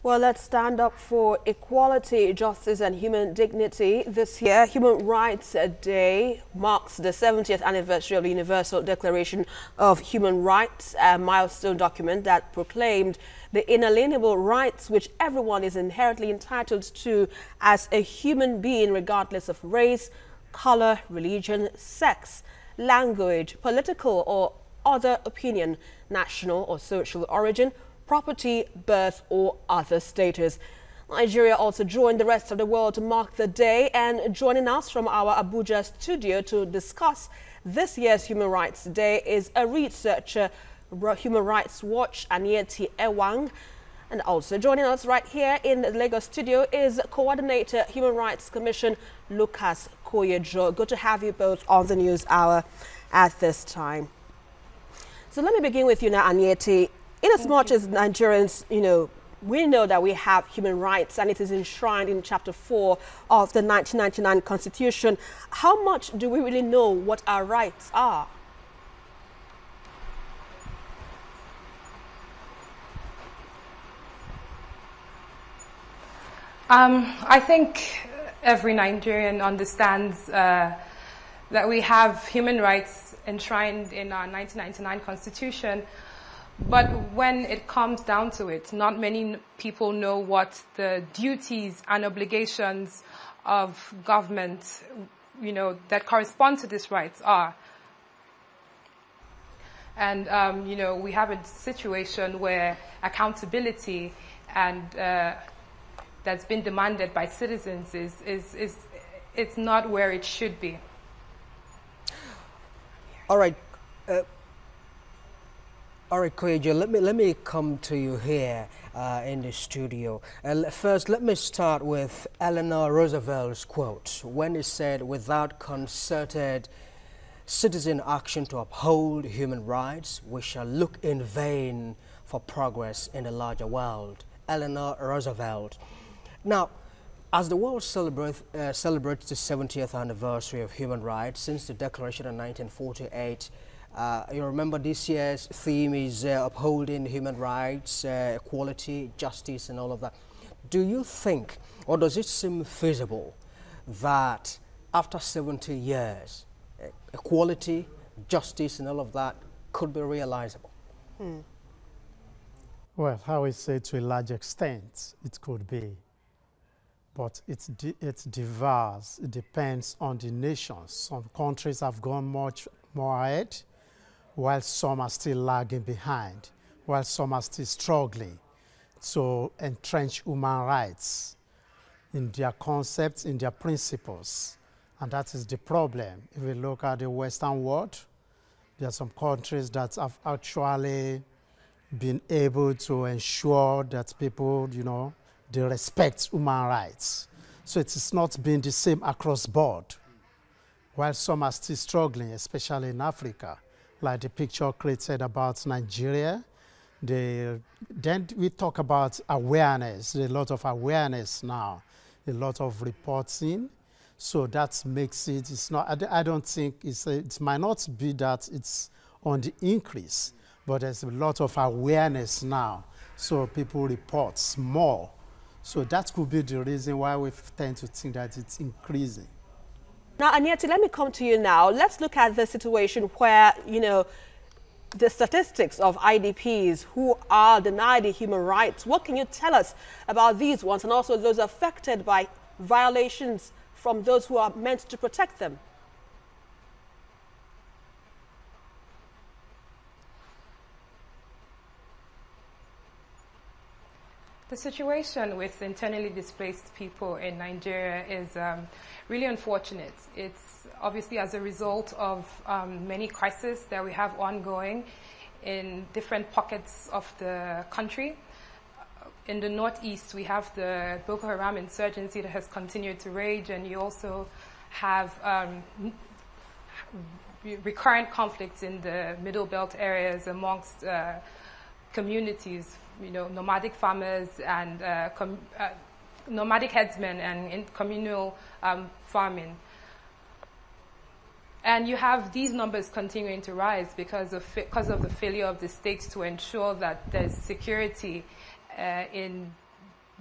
Well, let's stand up for equality, justice and human dignity. This year, Human Rights Day marks the 70th anniversary of the Universal Declaration of Human Rights, a milestone document that proclaimed the inalienable rights which everyone is inherently entitled to as a human being, regardless of race, color, religion, sex, language, political or other opinion, national or social origin, property, birth, or other status. Nigeria also joined the rest of the world to mark the day, and joining us from our Abuja studio to discuss this year's Human Rights Day is a researcher, Human Rights Watch, Anyeti Ewang. And also joining us right here in the Lagos studio is Coordinator, Human Rights Commission, Lucas Koyejo. Good to have you both on the News Hour at this time. So let me begin with you now, Anyeti. In as much as Nigerians, we know that we have human rights and it is enshrined in Chapter 4 of the 1999 Constitution, how much do we really know what our rights are? I think every Nigerian understands that we have human rights enshrined in our 1999 Constitution. But when it comes down to it, not many people know what the duties and obligations of government, that correspond to these rights are. And, we have a situation where accountability and that's been demanded by citizens it's not where it should be. All right. All right, Koyejo, let me come to you here in the studio. First, let me start with Eleanor Roosevelt's quote when he said, "Without concerted citizen action to uphold human rights, we shall look in vain for progress in the larger world." Eleanor Roosevelt. Now, as the world celebrates the 70th anniversary of human rights since the Declaration of 1948, you remember this year's theme is upholding human rights, equality, justice, and all of that. Do you think, or does it seem feasible that after 70 years, equality, justice, and all of that could be realizable? Well, I would say to a large extent it could be. But it's diverse. It depends on the nations. Some countries have gone much more ahead, while some are still lagging behind, while some are still struggling to entrench human rights in their concepts, in their principles. And that is the problem. If we look at the Western world, there are some countries that have actually been able to ensure that people, they respect human rights. So it is not been the same across board, while some are still struggling, especially in Africa, like the picture created about Nigeria. Then we talk about awareness. There's a lot of awareness now, a lot of reporting. So that makes it's not, I don't think it might not be that it's on the increase, but there's a lot of awareness now. So people report more. So that could be the reason why we tend to think that it's increasing. Now, Anyeti, let me come to you now. Let's look at the situation where, the statistics of IDPs who are denied the human rights. What can you tell us about these ones and also those affected by violations from those who are meant to protect them? The situation with internally displaced people in Nigeria is really unfortunate. It's obviously as a result of many crises that we have ongoing in different pockets of the country. In the northeast, we have the Boko Haram insurgency that has continued to rage, and you also have recurrent conflicts in the Middle Belt areas amongst communities, nomadic farmers and nomadic headsmen and in communal farming. And you have these numbers continuing to rise because of the failure of the states to ensure that there's security in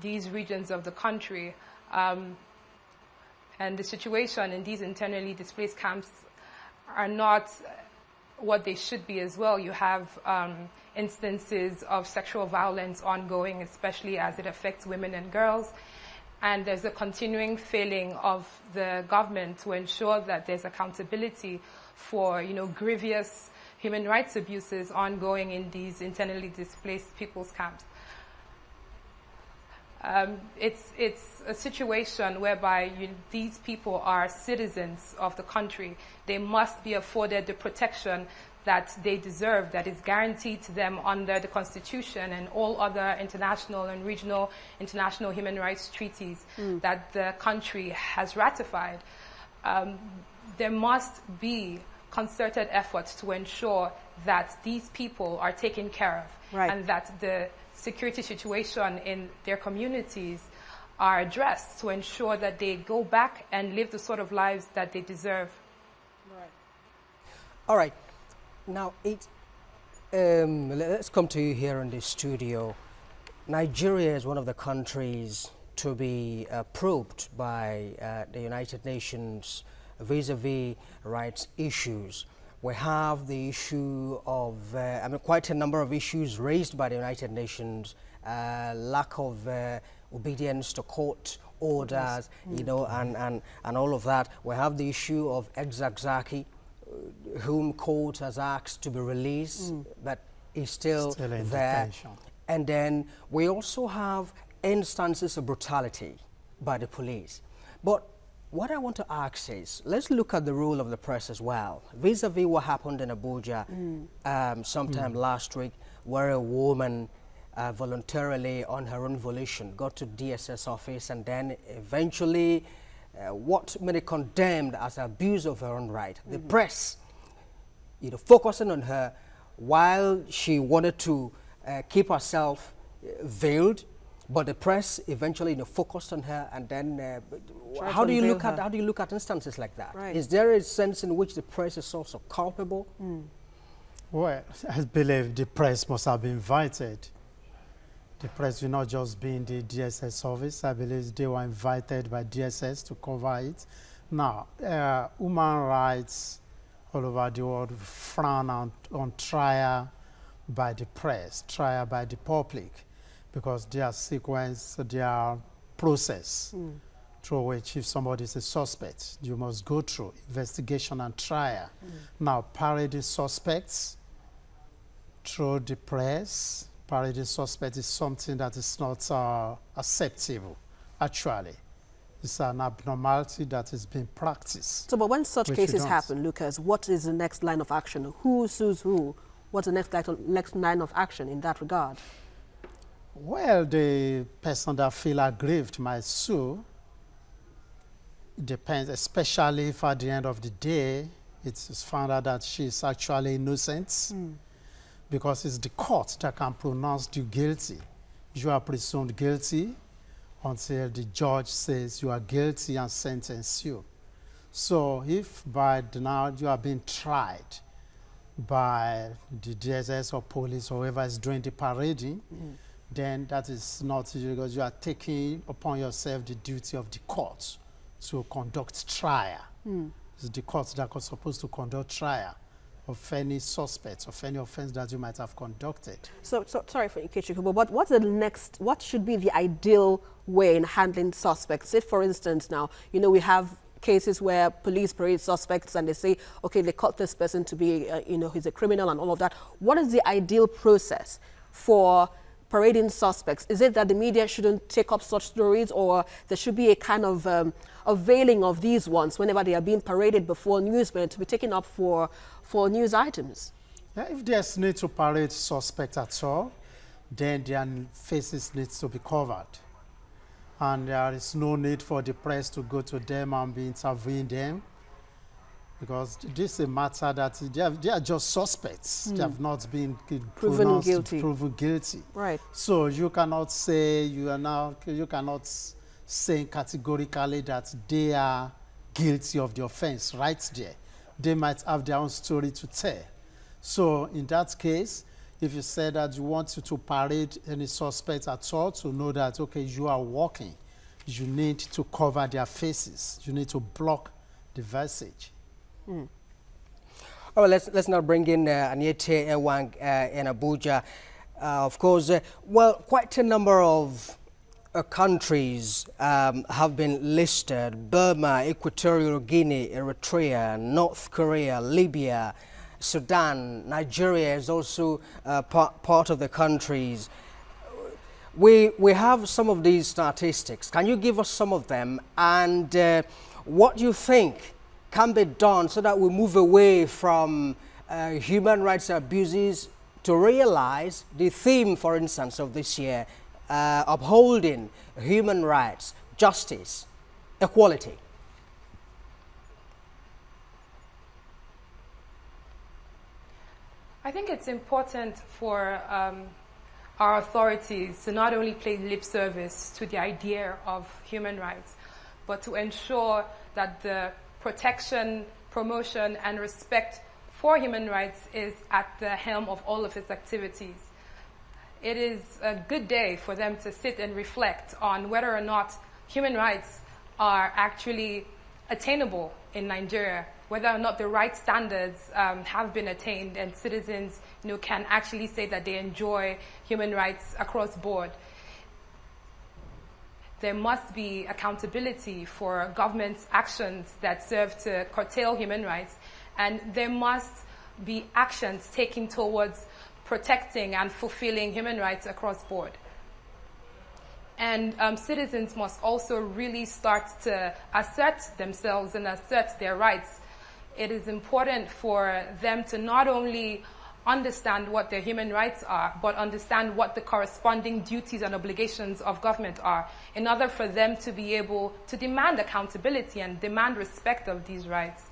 these regions of the country. And the situation in these internally displaced camps are not what they should be as well. You have instances of sexual violence ongoing, especially as it affects women and girls. And there's a continuing failing of the government to ensure that there's accountability for, grievous human rights abuses ongoing in these internally displaced people's camps. It's a situation whereby these people are citizens of the country. They must be afforded the protection that they deserve, that is guaranteed to them under the Constitution and all other international and regional international human rights treaties that the country has ratified. There must be concerted efforts to ensure that these people are taken care of, and that the security situation in their communities are addressed to ensure that they go back and live the sort of lives that they deserve. Right. All right. Now, let's come to you here in the studio. Nigeria is one of the countries to be probed by the United Nations vis-a-vis rights issues. We have the issue of, quite a number of issues raised by the United Nations, lack of obedience to court orders, and all of that. We have the issue of ex-Zakzaki, whom court has asked to be released, but is still there. Detention. And then we also have instances of brutality by the police. But what I want to ask is, let's look at the role of the press as well, vis-a-vis what happened in Abuja sometime last week, where a woman voluntarily, on her own volition, got to DSS office and then eventually what many condemned as abuse of her own right. The press, focusing on her while she wanted to keep herself veiled, but the press eventually focused on her, and then how do you look at instances like that? Right. Is there a sense in which the press is also culpable? Well, I believe the press must have been invited. The press will not just be in the DSS office. I believe they were invited by DSS to cover it. Now, human rights all over the world frown on trial by the press, trial by the public, because they are sequence, they are process through which if somebody is a suspect, you must go through investigation and trial. Now, parading suspects through the press, parading suspect is something that is not acceptable, actually. It's an abnormality that is being practiced. So, but when such cases happen, Lucas, what is the next line of action? Who sues who? What's the next line of action in that regard? Well, the person that feels aggrieved might sue. It depends, especially if at the end of the day, it's found out that she's actually innocent, because it's the court that can pronounce you guilty. You are presumed guilty until the judge says you are guilty and sentence you. So if by now you are being tried by the DSS or police or whoever is doing the parading, then that is not, because you are taking upon yourself the duty of the court to conduct trial. It's the court that is supposed to conduct trial of any suspects, of any offense that you might have conducted. So sorry for Ikechi, but what's the next, what should be the ideal way in handling suspects? If, for instance, now, we have cases where police parade suspects and they say, okay, they caught this person to be, he's a criminal and all of that. What is the ideal process for parading suspects? Is it that the media shouldn't take up such stories, or there should be a kind of unveiling of these ones whenever they are being paraded before newsmen to be taken up for news items? Yeah, if there's need to parade suspects at all, then their faces need to be covered. And there is no need for the press to go to them and be interviewing them, because this is a matter that they are just suspects. They have not been proven guilty. Right. So you cannot say, you cannot say categorically that they are guilty of the offense right there. They might have their own story to tell. So in that case, If you say that you want to parade any suspects at all, to know that, okay, you are walking, you need to cover their faces. You need to block the visage. Mm. Oh, let's now bring in Anyete Ewang in Abuja. Of course, well, quite a number of countries have been listed: Burma, Equatorial Guinea, Eritrea, North Korea, Libya, Sudan, Nigeria is also part of the countries. We have some of these statistics. Can you give us some of them, and what you think can be done so that we move away from human rights abuses to realize the theme, for instance, of this year, upholding human rights, justice, equality? I think it's important for our authorities to not only pay lip service to the idea of human rights, but to ensure that the protection, promotion, and respect for human rights is at the helm of all of its activities. It is a good day for them to sit and reflect on whether or not human rights are actually attainable in Nigeria, whether or not the right standards have been attained and citizens can actually say that they enjoy human rights across board. There must be accountability for government's actions that serve to curtail human rights, and there must be actions taken towards protecting and fulfilling human rights across board. And citizens must also really start to assert themselves and assert their rights. It is important for them to not only understand what their human rights are, but understand what the corresponding duties and obligations of government are, in order for them to be able to demand accountability and demand respect of these rights.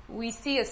We see a